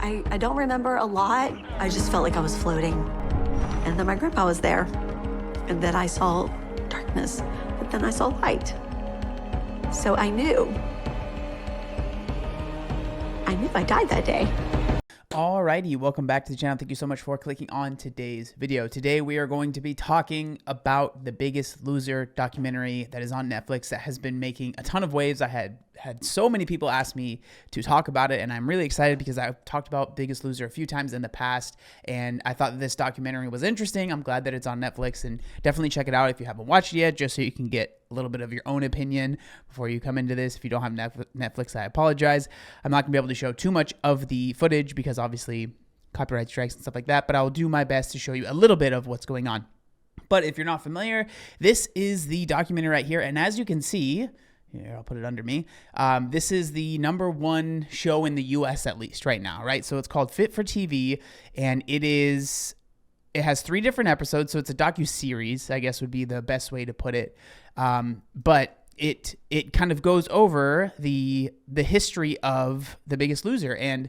I don't remember a lot. I just felt like I was floating. And then my grandpa was there. And then I saw darkness, but then I saw light. So I knew I died that day. Alrighty, welcome back to the channel. Thank you so much for clicking on today's video. Today we are going to be talking about The Biggest Loser documentary that is on Netflix that has been making a ton of waves. I had so many people ask me to talk about it, and I'm really excited because I've talked about Biggest Loser a few times in the past, and I thought this documentary was interesting. I'm glad that it's on Netflix, and definitely check it out if you haven't watched it yet, just so you can get a little bit of your own opinion before you come into this. If you don't have Netflix, I apologize. I'm not gonna be able to show too much of the footage because obviously copyright strikes and stuff like that, but I'll do my best to show you a little bit of what's going on. But if you're not familiar, this is the documentary right here, and as you can see, here, I'll put it under me. This is the #1 show in the US at least right now, right? So it's called Fit for TV, and it has 3 different episodes, so it's a docuseries, I guess would be the best way to put it. But it kind of goes over the history of The Biggest Loser and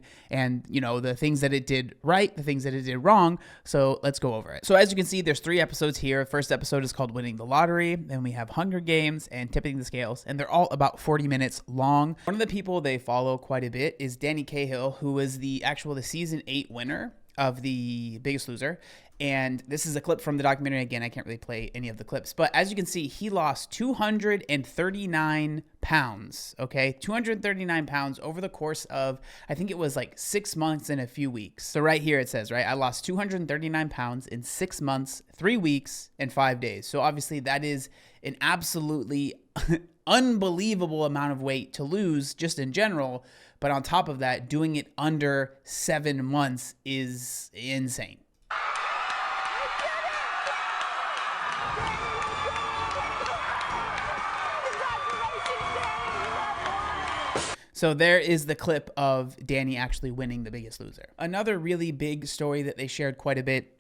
you know, the things that it did right, the things that it did wrong. So let's go over it. So as you can see, there's 3 episodes here. First episode is called Winning the Lottery. Then we have Hunger Games and Tipping the Scales, and they're all about 40 minutes long. One of the people they follow quite a bit is Danny Cahill, who was the season 8 winner of The Biggest Loser. And this is a clip from the documentary. Again, I can't really play any of the clips, but as you can see, he lost 239 pounds, okay? 239 pounds over the course of, I think it was like 6 months and a few weeks. So right here it says, right, I lost 239 pounds in 6 months, 3 weeks, and 5 days. So obviously that is an absolutely unbelievable amount of weight to lose just in general. But on top of that, doing it under 7 months is insane. So there is the clip of Danny actually winning The Biggest Loser. Another really big story that they shared quite a bit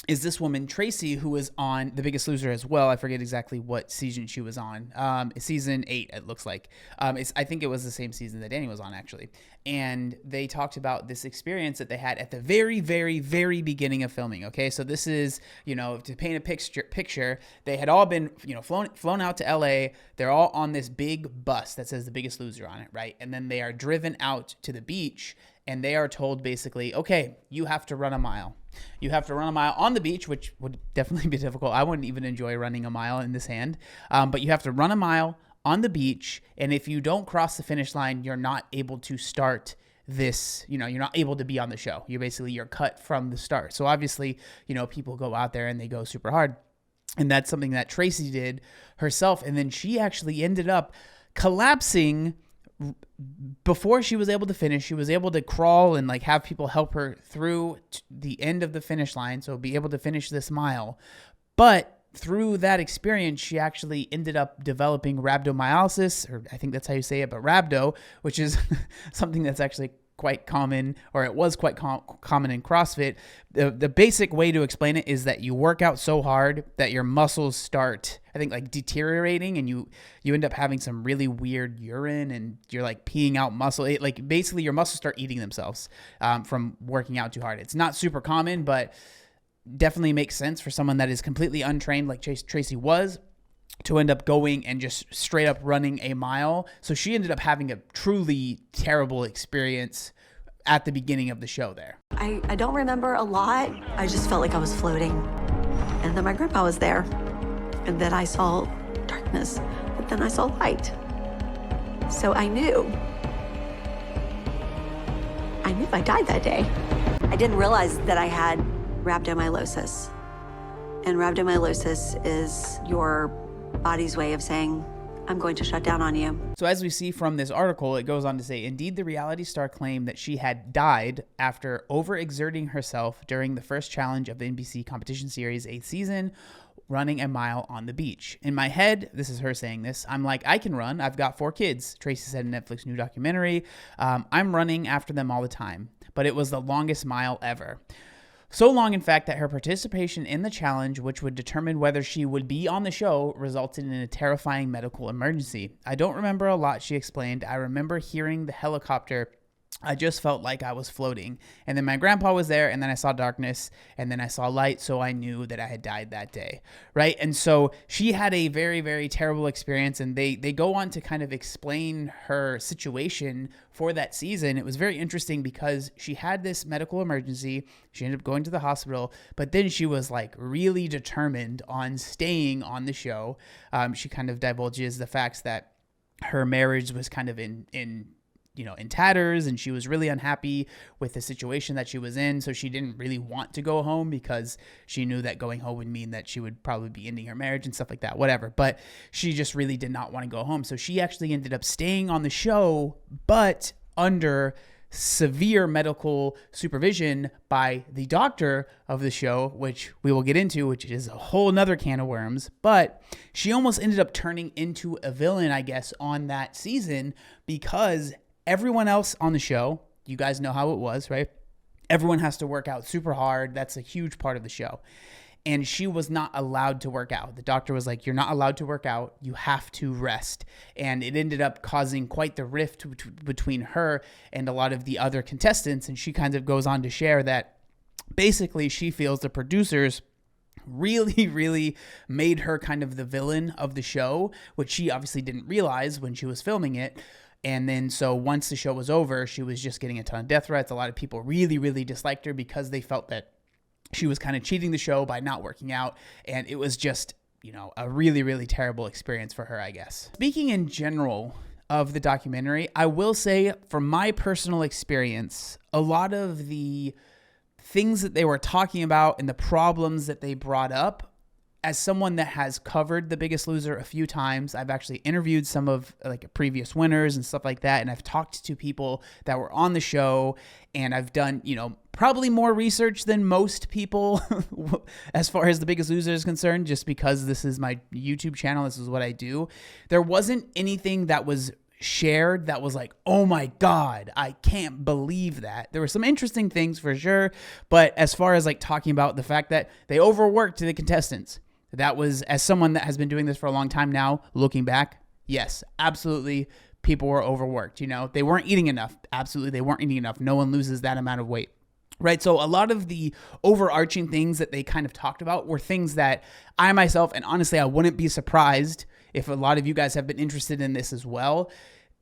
is this woman, Tracy, who was on The Biggest Loser as well. I forget exactly what season she was on. Season 8, it looks like. I think it was the same season that Danny was on, actually. And they talked about this experience that they had at the very, very, very beginning of filming, okay? So this is, you know, to paint a picture, they had all been, you know, flown out to LA. They're all on this big bus that says The Biggest Loser on it, right? And then they are driven out to the beach, and they are told basically, okay, you have to run a mile. You have to run a mile on the beach, which would definitely be difficult. I wouldn't even enjoy running a mile in the sand. But you have to run a mile on the beach. And if you don't cross the finish line, you're not able to start this, you know, you're not able to be on the show. You're cut from the start. So obviously, you know, people go out there and they go super hard. And that's something that Tracy did herself. And then she actually ended up collapsing before she was able to finish. She was able to crawl and like have people help her through the end of the finish line, so be able to finish this mile. But through that experience, she actually ended up developing rhabdomyolysis, or I think that's how you say it, but rhabdo, which is something that's actually quite common, or it was quite common in CrossFit. The basic way to explain it is that you work out so hard that your muscles start, I think, like deteriorating, and you end up having some really weird urine, and you're like peeing out muscle. Like basically your muscles start eating themselves from working out too hard. It's not super common, but definitely makes sense for someone that is completely untrained like Tracy was, to end up going and just straight up running a mile. So she ended up having a truly terrible experience at the beginning of the show there. I don't remember a lot. I just felt like I was floating. And then my grandpa was there. And then I saw darkness, but then I saw light. So I knew I died that day. I didn't realize that I had rhabdomyolysis. And rhabdomyolysis is your body's way of saying, I'm going to shut down on you. So as we see from this article, it goes on to say, indeed, the reality star claimed that she had died after overexerting herself during the first challenge of the NBC competition series 8th season, running a mile on the beach. In my head, this is her saying this, I'm like, I can run. I've got 4 kids, Tracy said in Netflix new documentary. I'm running after them all the time, but it was the longest mile ever. So long, in fact, that her participation in the challenge, which would determine whether she would be on the show, resulted in a terrifying medical emergency. I don't remember a lot, she explained. I remember hearing the helicopter I just felt like I was floating. And then my grandpa was there, and then I saw darkness, and then I saw light, so I knew that I had died that day, right? And so she had a very, very terrible experience, and they go on to kind of explain her situation for that season. It was very interesting because she had this medical emergency. She ended up going to the hospital, but then she was like really determined on staying on the show. She kind of divulges the facts that her marriage was kind of in tatters, and she was really unhappy with the situation that she was in. So she didn't really want to go home because she knew that going home would mean that she would probably be ending her marriage and stuff like that, whatever. But she just really did not want to go home. So she actually ended up staying on the show, but under severe medical supervision by the doctor of the show, which we will get into, which is a whole nother can of worms. But she almost ended up turning into a villain, I guess, on that season, because everyone else on the show, you guys know how it was, right? Everyone has to work out super hard. That's a huge part of the show. And she was not allowed to work out. The doctor was like, you're not allowed to work out. You have to rest. And it ended up causing quite the rift between her and a lot of the other contestants. And she kind of goes on to share that basically she feels the producers really, really made her kind of the villain of the show, which she obviously didn't realize when she was filming it. And then so once the show was over, she was just getting a ton of death threats. A lot of people really, really disliked her because they felt that she was kind of cheating the show by not working out. And it was just, a really, really terrible experience for her, I guess. Speaking in general of the documentary, I will say from my personal experience, a lot of the things that they were talking about and the problems that they brought up, as someone that has covered The Biggest Loser a few times, I've actually interviewed some of like previous winners and stuff like that. And I've talked to people that were on the show, and I've done, probably more research than most people as far as The Biggest Loser is concerned, just because this is my YouTube channel. This is what I do. There wasn't anything that was shared that was like, oh my God, I can't believe that. There were some interesting things for sure. But as far as like talking about the fact that they overworked the contestants, that was, as someone that has been doing this for a long time now, looking back, yes, absolutely, people were overworked. They weren't eating enough. Absolutely, they weren't eating enough. No one loses that amount of weight, right? So a lot of the overarching things that they kind of talked about were things that I myself, and honestly, I wouldn't be surprised if a lot of you guys have been interested in this as well,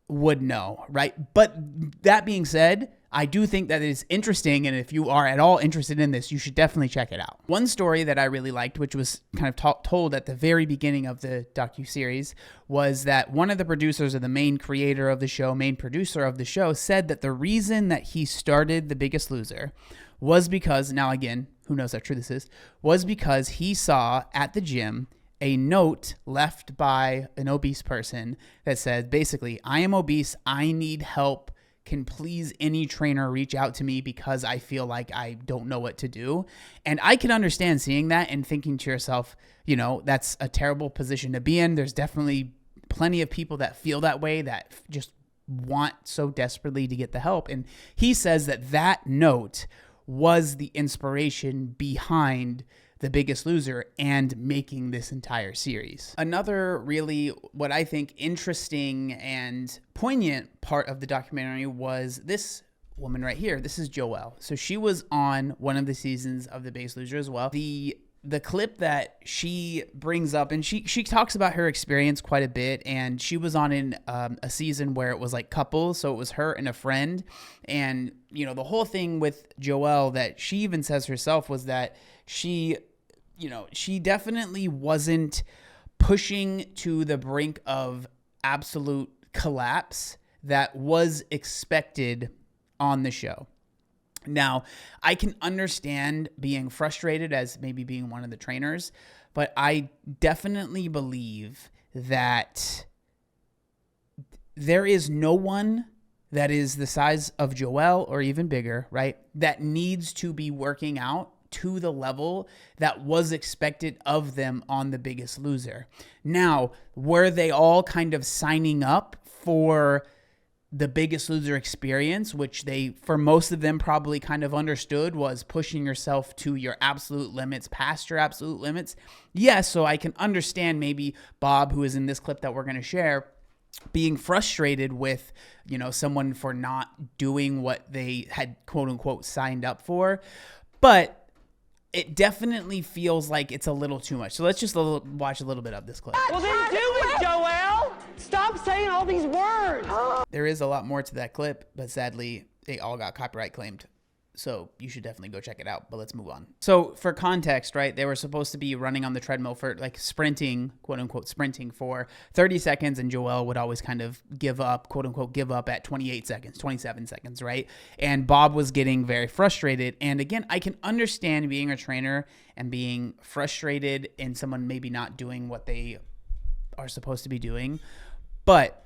would know, right? But that being said, I do think that it is interesting, and if you are at all interested in this, you should definitely check it out. One story that I really liked, which was kind of told at the very beginning of the docuseries, was that one of the producers, or the main creator of the show, main producer of the show, said that the reason that he started The Biggest Loser was because, now again, who knows how true this is, was because he saw at the gym a note left by an obese person that said, basically, I am obese, I need help. Can please any trainer reach out to me because I feel like I don't know what to do? And I can understand seeing that and thinking to yourself, that's a terrible position to be in. There's definitely plenty of people that feel that way, that just want so desperately to get the help. And he says that note was the inspiration behind The Biggest Loser and making this entire series. Another really, what I think, interesting and poignant part of the documentary was this woman right here. This is Joelle. So she was on one of the seasons of The Biggest Loser as well. The clip that she brings up, and she talks about her experience quite a bit, and she was on in a season where it was like couples, so it was her and a friend, and the whole thing with Joelle that she even says herself was that she definitely wasn't pushing to the brink of absolute collapse that was expected on the show. Now, I can understand being frustrated as maybe being one of the trainers, but I definitely believe that there is no one that is the size of Joelle or even bigger, right, that needs to be working out to the level that was expected of them on The Biggest Loser. Now, were they all kind of signing up for The Biggest Loser experience, which they, for most of them, probably kind of understood was pushing yourself to your absolute limits, past your absolute limits? Yes, so I can understand maybe Bob, who is in this clip that we're going to share, being frustrated with, someone for not doing what they had quote unquote signed up for. But it definitely feels like it's a little too much. So let's just watch a little bit of this clip. Well, then do it, Joelle! Stop saying all these words! There is a lot more to that clip, but sadly, they all got copyright claimed. So you should definitely go check it out, but let's move on. So for context, right, they were supposed to be running on the treadmill for like sprinting, quote unquote, sprinting for 30 seconds. And Joelle would always kind of give up, quote unquote, give up at 28 seconds, 27 seconds, right? And Bob was getting very frustrated. And again, I can understand being a trainer and being frustrated and someone maybe not doing what they are supposed to be doing. But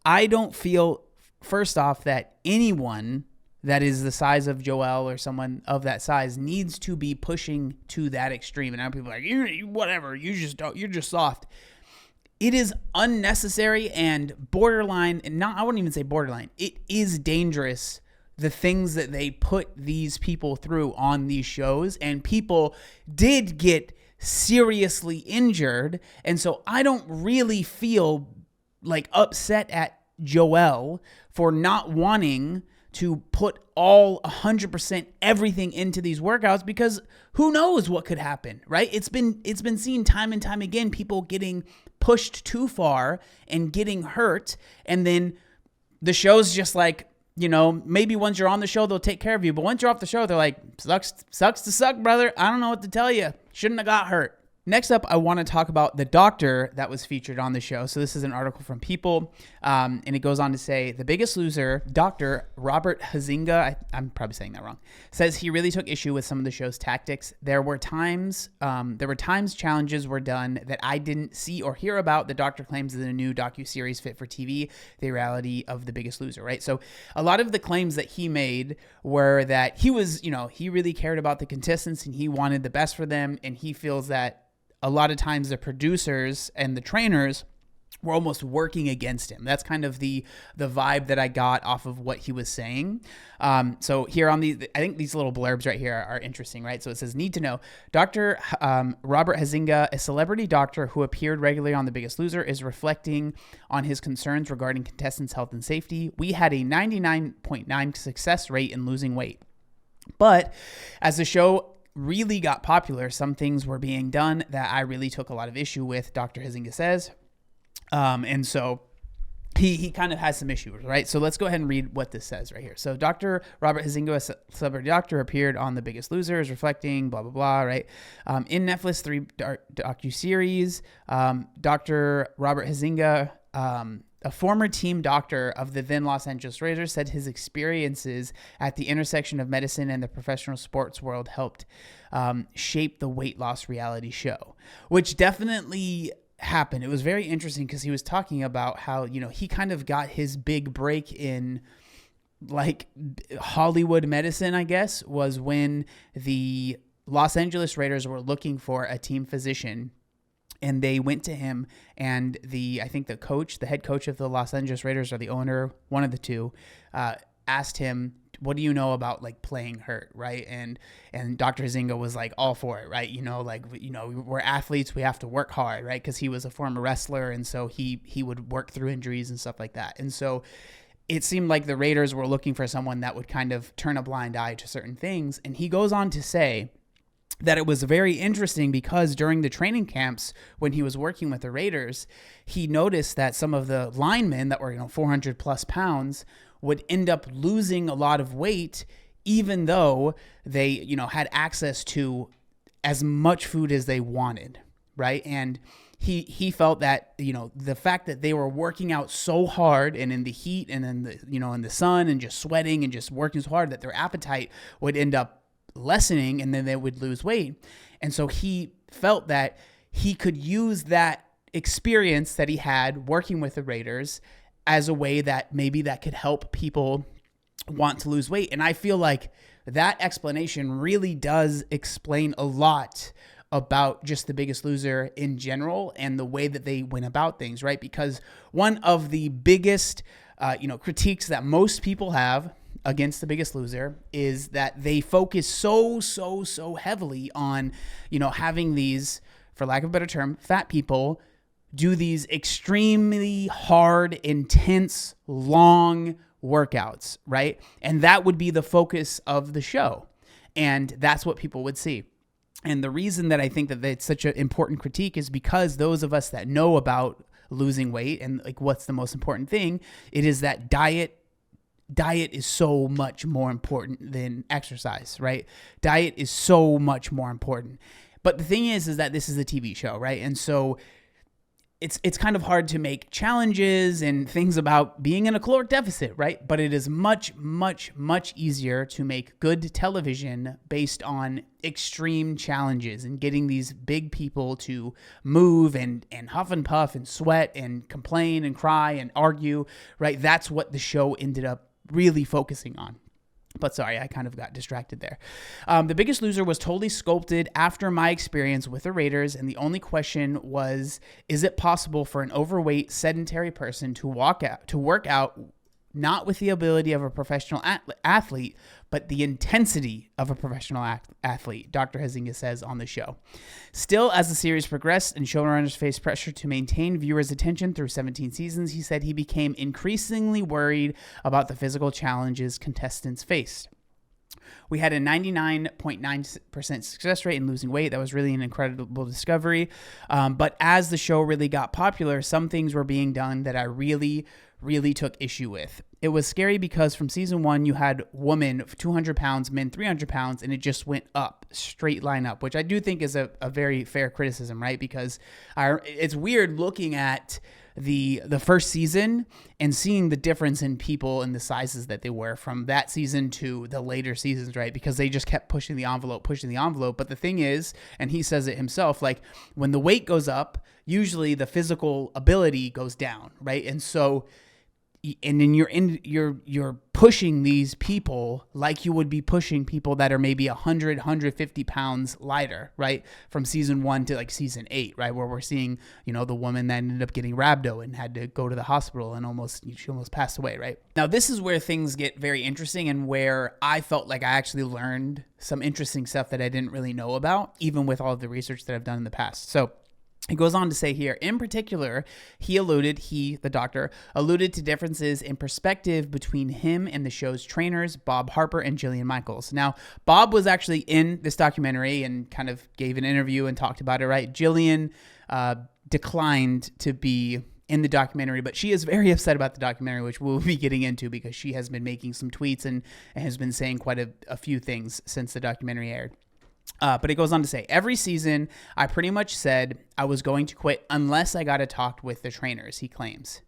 I don't feel, first off, that anyone that is the size of Joelle or someone of that size needs to be pushing to that extreme. And now people are like, you whatever, you just don't, you're just soft. It is unnecessary and borderline, and not, I wouldn't even say borderline. It is dangerous, the things that they put these people through on these shows, and people did get seriously injured. And so I don't really feel like upset at Joelle for not wanting to put all 100% everything into these workouts, because who knows what could happen, right? It's been seen time and time again, people getting pushed too far and getting hurt, and then the show's just like, maybe once you're on the show they'll take care of you, but once you're off the show they're like, sucks to suck, brother. I don't know what to tell you. Shouldn't have got hurt. Next up, I want to talk about the doctor that was featured on the show. So this is an article from People, and it goes on to say, The Biggest Loser, Dr. Robert Huizinga, I'm probably saying that wrong, says he really took issue with some of the show's tactics. There were times challenges were done that I didn't see or hear about. The doctor claims that the new docuseries Fit for TV, the reality of The Biggest Loser, right? So a lot of the claims that he made were that he was, he really cared about the contestants and he wanted the best for them, and he feels that a lot of times the producers and the trainers were almost working against him. That's kind of the vibe that I got off of what he was saying. So here on I think these little blurbs right here are interesting, right? So it says, need to know, Dr. Robert Huizinga, a celebrity doctor who appeared regularly on The Biggest Loser, is reflecting on his concerns regarding contestants' health and safety. We had a 99.9% success rate in losing weight. But as the show really got popular, some things were being done that I really took a lot of issue with, Dr. Huizinga says. And so he kind of has some issues, right? So let's go ahead and read what this says right here. So Dr. Robert Huizinga, a celebrity doctor, appeared on The Biggest Loser, is reflecting, blah, blah, blah, right? In Netflix 3 docuseries, Dr. Robert Huizinga, a former team doctor of the then Los Angeles Raiders, said his experiences at the intersection of medicine and the professional sports world helped shape the weight loss reality show, which definitely happened. It was very interesting because he was talking about how, he kind of got his big break in like Hollywood medicine, I guess, was when the Los Angeles Raiders were looking for a team physician. And they went to him, and I think the head coach of the Los Angeles Raiders, or the owner, one of the two, asked him, what do you know about like playing hurt, right? And Dr. Huizinga was like all for it, right? We're athletes, we have to work hard, right? Because he was a former wrestler, and so he would work through injuries and stuff like that. And so it seemed like the Raiders were looking for someone that would kind of turn a blind eye to certain things. And he goes on to say that it was very interesting because during the training camps, when he was working with the Raiders, he noticed that some of the linemen that were, 400 plus pounds would end up losing a lot of weight, even though they, had access to as much food as they wanted, right? And he felt that, the fact that they were working out so hard and in the heat and in the, in the sun and just sweating and just working so hard that their appetite would end up lessening, and then they would lose weight. And so he felt that he could use that experience that he had working with the Raiders as a way that maybe that could help people want to lose weight. And I feel like that explanation really does explain a lot about just The Biggest Loser in general and the way that they went about things, right? Because one of the biggest critiques that most people have against The Biggest Loser is that they focus so heavily on, having these, for lack of a better term, fat people do these extremely hard, intense, long workouts, right? And that would be the focus of the show. And that's what people would see. And the reason that I think that it's such an important critique is because those of us that know about losing weight and like what's the most important thing, it is that diet is so much more important than exercise, right? Diet is so much more important. But the thing is that this is a TV show, right? And so it's kind of hard to make challenges and things about being in a caloric deficit, right? But it is much, much, much easier to make good television based on extreme challenges and getting these big people to move and huff and puff and sweat and complain and cry and argue, right? That's what the show ended up really focusing on. But sorry, I kind of got distracted there. The Biggest Loser was totally sculpted after my experience with the Raiders, and the only question was, is it possible for an overweight, sedentary person to work out, not with the ability of a professional athlete, but the intensity of a professional athlete, Dr. Huizinga says on the show. Still, as the series progressed and showrunners faced pressure to maintain viewers' attention through 17 seasons, he said he became increasingly worried about the physical challenges contestants faced. We had a 99.9% success rate in losing weight. That was really an incredible discovery. But as the show really got popular, some things were being done that I really took issue with. It was scary because from season 1, you had women 200 pounds, men 300 pounds, and it just went up, straight line up, which I do think is a very fair criticism, right? Because it's weird looking at the first season and seeing the difference in people and the sizes that they were from that season to the later seasons, right? Because they just kept pushing the envelope. But the thing is, and he says it himself, like when the weight goes up, usually the physical ability goes down, right? And so, and then you're pushing these people like you would be pushing people that are maybe 100, 150 pounds lighter, right? From season 1 to like season 8, right? Where we're seeing, the woman that ended up getting rhabdo and had to go to the hospital and she almost passed away, right? Now, this is where things get very interesting and where I felt like I actually learned some interesting stuff that I didn't really know about, even with all of the research that I've done in the past. So, he goes on to say here, in particular, the doctor, alluded to differences in perspective between him and the show's trainers, Bob Harper and Jillian Michaels. Now, Bob was actually in this documentary and kind of gave an interview and talked about it, right? Jillian declined to be in the documentary, but she is very upset about the documentary, which we'll be getting into because she has been making some tweets and has been saying quite a few things since the documentary aired. But it goes on to say, every season, I pretty much said I was going to quit unless I got to talk with the trainers, he claims.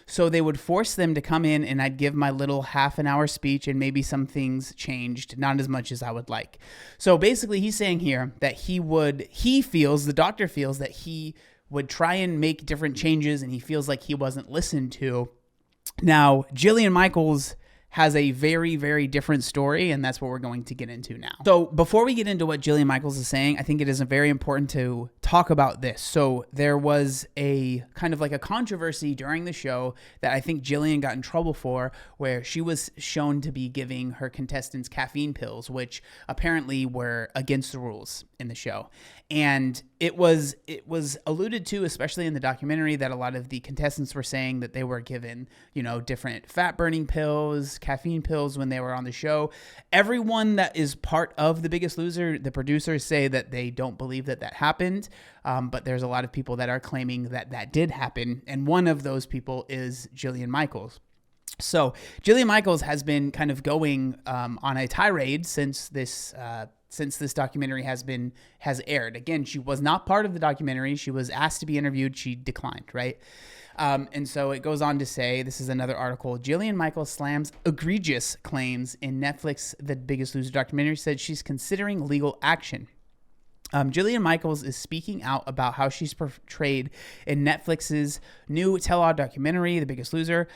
So they would force them to come in and I'd give my little half an hour speech and maybe some things changed, not as much as I would like. So basically he's saying here that the doctor feels that he would try and make different changes and he feels like he wasn't listened to. Now, Jillian Michaels has a very, very different story, and that's what we're going to get into now. So before we get into what Jillian Michaels is saying, I think it is very important to talk about this. So there was a kind of like a controversy during the show that I think Jillian got in trouble for, where she was shown to be giving her contestants caffeine pills, which apparently were against the rules in the show. And it was alluded to, especially in the documentary, that a lot of the contestants were saying that they were given, different fat burning pills, caffeine pills when they were on the show. Everyone that is part of The Biggest Loser, the producers say that they don't believe that happened. But there's a lot of people that are claiming that did happen. And one of those people is Jillian Michaels. So Jillian Michaels has been kind of going on a tirade since this documentary has aired. Again, she was not part of the documentary. She was asked to be interviewed. She declined, right? And so it goes on to say, this is another article, Jillian Michaels slams egregious claims in Netflix The Biggest Loser documentary, said she's considering legal action. Jillian Michaels is speaking out about how she's portrayed in Netflix's new tell-all documentary, The Biggest Loser.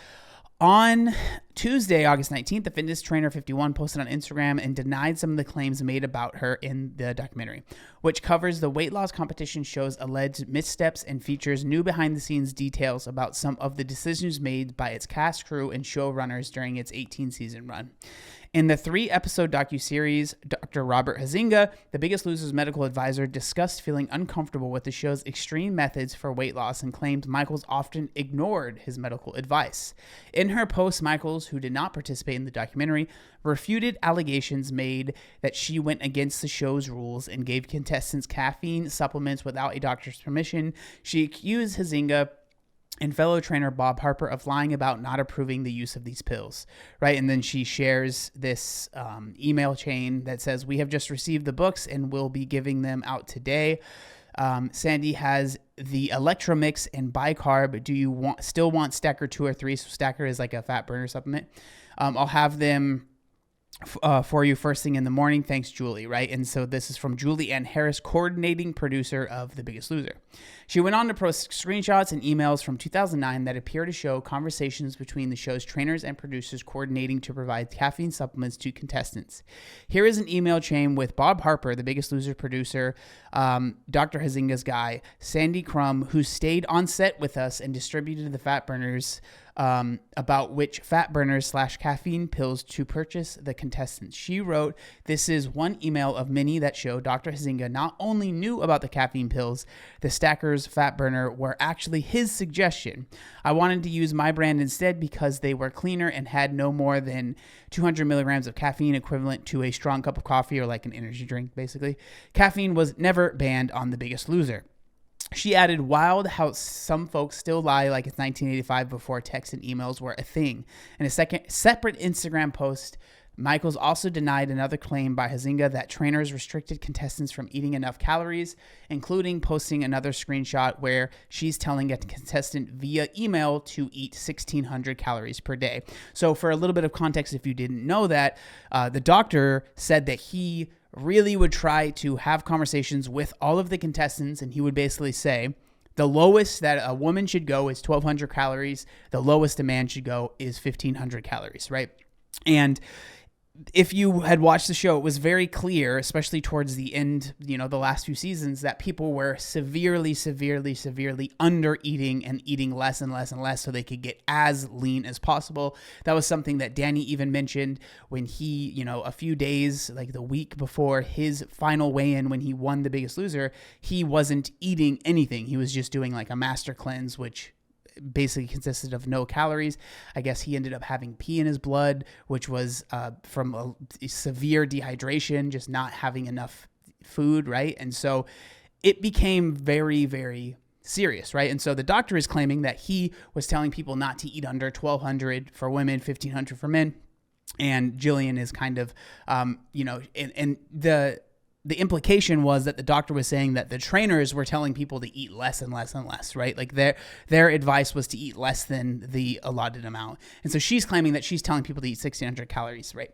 On Tuesday, August 19th, the fitness trainer 51 posted on Instagram and denied some of the claims made about her in the documentary, which covers the weight loss competition show's alleged missteps and features new behind-the-scenes details about some of the decisions made by its cast, crew, and showrunners during its 18-season run. In the 3-episode docuseries, Dr. Robert Huizinga, The Biggest Loser's medical advisor, discussed feeling uncomfortable with the show's extreme methods for weight loss and claimed Michaels often ignored his medical advice. In her post, Michaels, who did not participate in the documentary, refuted allegations made that she went against the show's rules and gave contestants caffeine supplements without a doctor's permission. She accused Huizinga and fellow trainer Bob Harper of lying about not approving the use of these pills, right? And then she shares this email chain that says, "We have just received the books and will be giving them out today. Sandy has the Electromix and bicarb. Do you still want Stacker 2 or 3? So Stacker is like a fat burner supplement. I'll have them for you first thing in the morning. Thanks, Julie," right? And so this is from Julie Ann Harris, coordinating producer of The Biggest Loser. She went on to post screenshots and emails from 2009 that appear to show conversations between the show's trainers and producers coordinating to provide caffeine supplements to contestants. Here is an email chain with Bob Harper, The Biggest Loser producer, Dr. Huizinga's guy, Sandy Crum, who stayed on set with us and distributed the fat burners, about which fat burners / caffeine pills to purchase the contestants. She wrote, "This is one email of many that show Dr. Huizinga not only knew about the caffeine pills, the Stacker's fat burner were actually his suggestion. I wanted to use my brand instead because they were cleaner and had no more than 200 milligrams of caffeine, equivalent to a strong cup of coffee or like an energy drink, basically. Caffeine was never banned on The Biggest Loser." She added, "Wild how some folks still lie like it's 1985 before text and emails were a thing." In a separate Instagram post, Michaels also denied another claim by Huizinga that trainers restricted contestants from eating enough calories, including posting another screenshot where she's telling a contestant via email to eat 1,600 calories per day. So for a little bit of context, if you didn't know that, the doctor said that he really would try to have conversations with all of the contestants, and he would basically say the lowest that a woman should go is 1,200 calories. The lowest a man should go is 1,500 calories, right? And if you had watched the show, it was very clear, especially towards the end, the last few seasons, that people were severely under eating and eating less and less and less so they could get as lean as possible. That was something that Danny even mentioned when he, a few days, like the week before his final weigh-in when he won The Biggest Loser, he wasn't eating anything. He was just doing like a master cleanse, which basically consisted of no calories. I guess he ended up having pee in his blood, which was from a severe dehydration, just not having enough food, right? And so it became very, very serious, right? And so the doctor is claiming that he was telling people not to eat under 1,200 for women, 1,500 for men. And Jillian is kind of, and the implication was that the doctor was saying that the trainers were telling people to eat less and less and less, right? Like their advice was to eat less than the allotted amount. And so she's claiming that she's telling people to eat 1,600 calories, right?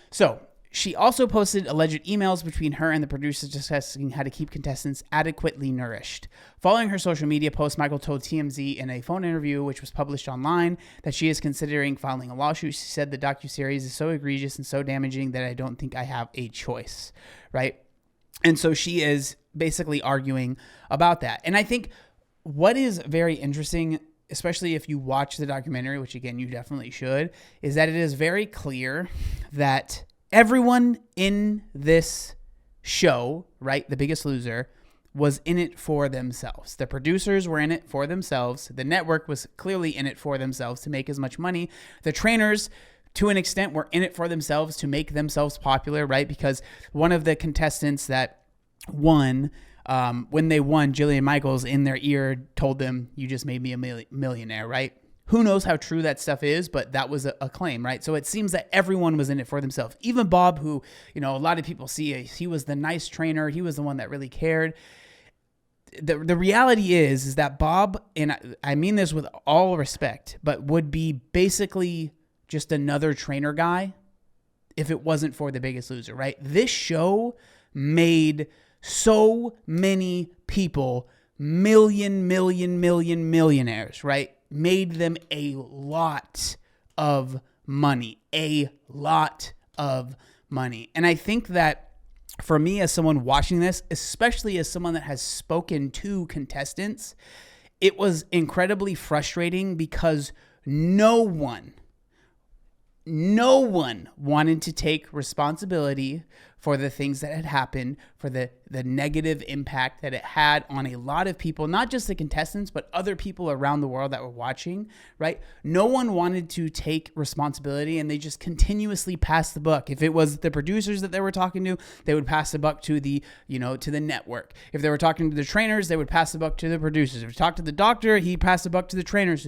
So she also posted alleged emails between her and the producers discussing how to keep contestants adequately nourished. Following her social media post, Michael told TMZ in a phone interview, which was published online, that she is considering filing a lawsuit. She said the docuseries is so egregious and so damaging that I don't think I have a choice, right? And so she is basically arguing about that. And I think what is very interesting, especially if you watch the documentary, which again, you definitely should, is that it is very clear that everyone in this show, right, The Biggest Loser, was in it for themselves. The producers were in it for themselves. The network was clearly in it for themselves to make as much money. The trainers, to an extent, were in it for themselves to make themselves popular, right? Because one of the contestants that won, when they won, Jillian Michaels in their ear told them, "You just made me a millionaire," right? Who knows how true that stuff is, but that was a claim, right? So it seems that everyone was in it for themselves. Even Bob, who, a lot of people see, he was the nice trainer. He was the one that really cared. The reality is that Bob, and I mean this with all respect, but would be basically just another trainer guy if it wasn't for The Biggest Loser, right? This show made so many people millionaires, right? Made them a lot of money. And I think that for me, as someone watching this, especially as someone that has spoken to contestants, it was incredibly frustrating because no one no one wanted to take responsibility for the things that had happened, for the negative impact that it had on a lot of people, not just the contestants, but other people around the world that were watching, right? No one wanted to take responsibility, and they just continuously passed the buck. If it was the producers that they were talking to, they would pass the buck to the, to the network. If they were talking to the trainers, they would pass the buck to the producers. If you talked to the doctor, he passed the buck to the trainers,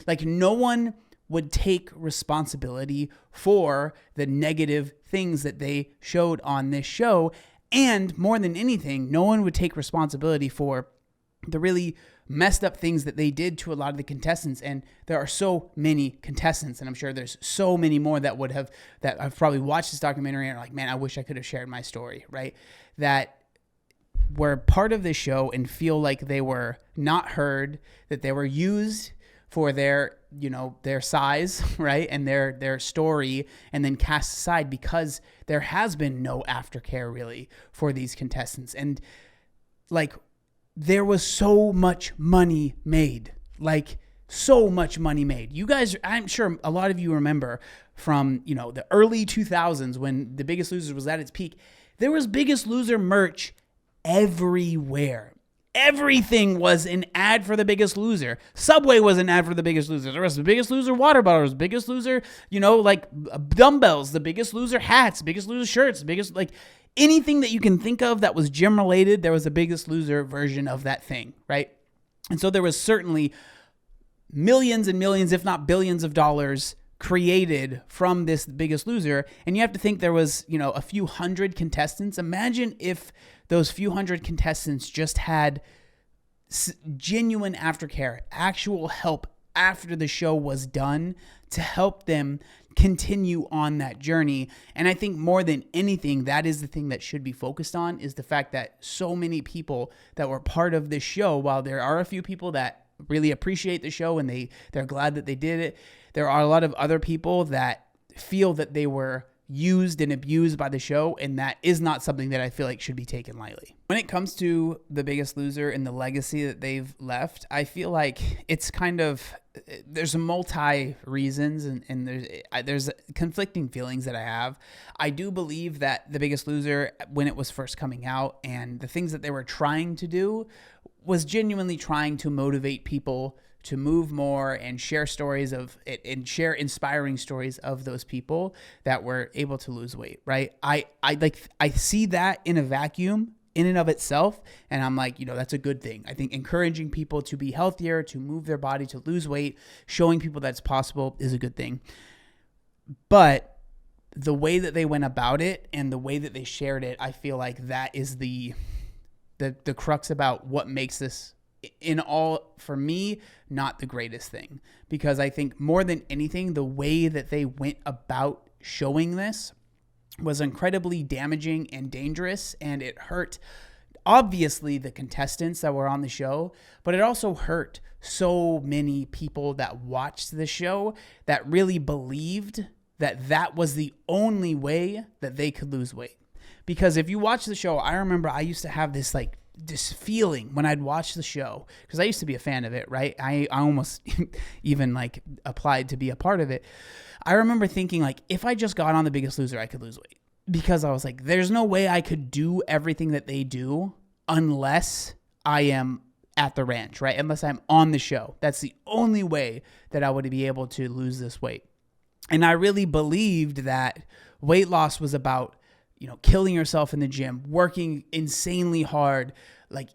like no one would take responsibility for the negative things that they showed on this show. And more than anything, no one would take responsibility for the really messed up things that they did to a lot of the contestants. And there are so many contestants, and I'm sure there's so many more that have probably watched this documentary and are like, man, I wish I could have shared my story, right? That were part of this show and feel like they were not heard, that they were used for their size, right? And their story, and then cast aside because there has been no aftercare really for these contestants. And like, there was so much money made, You guys, I'm sure a lot of you remember from, the early 2000s when The Biggest Loser was at its peak, there was Biggest Loser merch everywhere. Everything was an ad for The Biggest Loser. Subway was an ad for The Biggest Loser. There was The Biggest Loser water bottles, Biggest Loser, dumbbells, The Biggest Loser hats, Biggest Loser shirts, anything that you can think of that was gym related, there was a Biggest Loser version of that thing, right? And so there was certainly millions and millions, if not billions of dollars created from this Biggest Loser. And you have to think there was, a few hundred contestants. Imagine if those few hundred contestants just had genuine aftercare, actual help after the show was done to help them continue on that journey. And I think more than anything, that is the thing that should be focused on, is the fact that so many people that were part of this show, while there are a few people that really appreciate the show and they're glad that they did it, there are a lot of other people that feel that they were used and abused by the show, and that is not something that I feel like should be taken lightly. When it comes to The Biggest Loser and the legacy that they've left, I feel like it's kind of, there's multi reasons and there's conflicting feelings that I have. I do believe that The Biggest Loser, when it was first coming out, and the things that they were trying to do was genuinely trying to motivate people to move more and share stories of it and share inspiring stories of those people that were able to lose weight, right? I see that in a vacuum in and of itself, and I'm like, that's a good thing. I think encouraging people to be healthier, to move their body, to lose weight, showing people that's possible is a good thing. But the way that they went about it and the way that they shared it, I feel like that is the crux about what makes this, in all, for me, not the greatest thing. Because I think more than anything, the way that they went about showing this was incredibly damaging and dangerous, and it hurt, obviously, the contestants that were on the show, but it also hurt so many people that watched the show that really believed that that was the only way that they could lose weight. Because if you watch the show, I remember I used to have this feeling when I'd watch the show, because I used to be a fan of it, right? I almost even applied to be a part of it. I remember thinking if I just got on The Biggest Loser, I could lose weight, because I was like, there's no way I could do everything that they do unless I am at the ranch, right? Unless I'm on the show. That's the only way that I would be able to lose this weight. And I really believed that weight loss was about killing yourself in the gym, working insanely hard,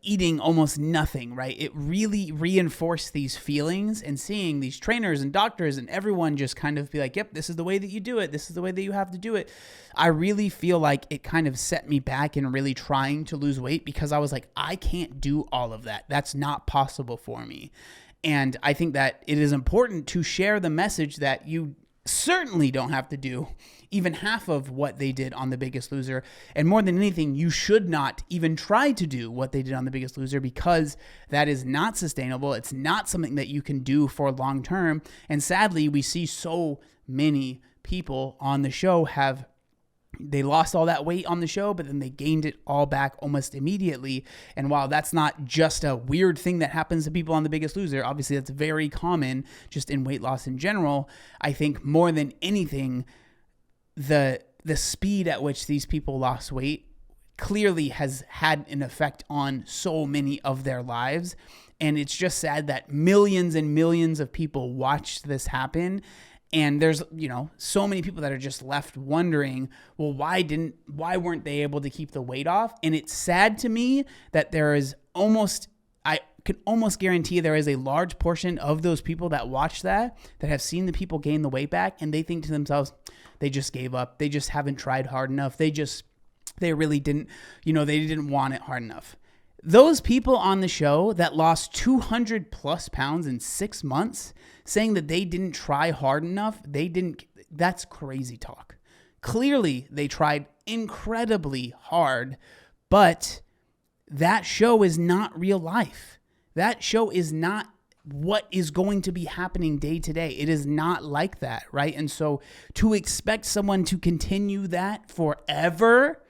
eating almost nothing, right? It really reinforced these feelings, and seeing these trainers and doctors and everyone just kind of be like, yep, this is the way that you do it. This is the way that you have to do it. I really feel like it kind of set me back in really trying to lose weight, because I was like, I can't do all of that. That's not possible for me. And I think that it is important to share the message that you certainly don't have to do even half of what they did on The Biggest Loser. And more than anything, you should not even try to do what they did on The Biggest Loser, because that is not sustainable. It's not something that you can do for long term. And sadly, we see so many people on the show have they lost all that weight on the show, but then they gained it all back almost immediately. And while that's not just a weird thing that happens to people on The Biggest Loser, obviously that's very common just in weight loss in general. I think more than anything, the speed at which these people lost weight clearly has had an effect on so many of their lives. And it's just sad that millions and millions of people watched this happen. And there's, so many people that are just left wondering, well, why weren't they able to keep the weight off? And it's sad to me that I can almost guarantee there is a large portion of those people that watch that have seen the people gain the weight back, and they think to themselves, they just gave up. They just haven't tried hard enough. They really didn't, they didn't want it hard enough. Those people on the show that lost 200 plus pounds in 6 months saying that they didn't try hard enough, that's crazy talk. Clearly, they tried incredibly hard, but that show is not real life. That show is not what is going to be happening day to day. It is not like that, right? And so to expect someone to continue that forever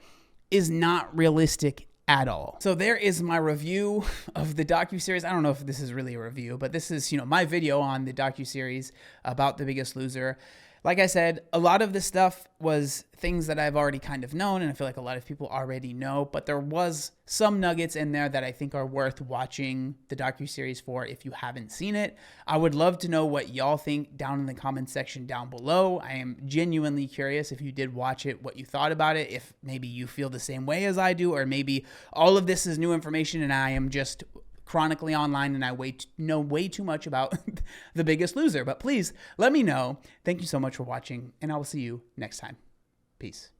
is not realistic at all. So there is my review of the docuseries. I don't know if this is really a review, but this is, my video on the docuseries about The Biggest Loser. Like I said, a lot of this stuff was things that I've already kind of known, and I feel like a lot of people already know, but there was some nuggets in there that I think are worth watching the docuseries for if you haven't seen it. I would love to know what y'all think down in the comments section down below. I am genuinely curious if you did watch it, what you thought about it, if maybe you feel the same way as I do, or maybe all of this is new information and I am just chronically online and I know way too much about The Biggest Loser. But please let me know. Thank you so much for watching, and I will see you next time. Peace.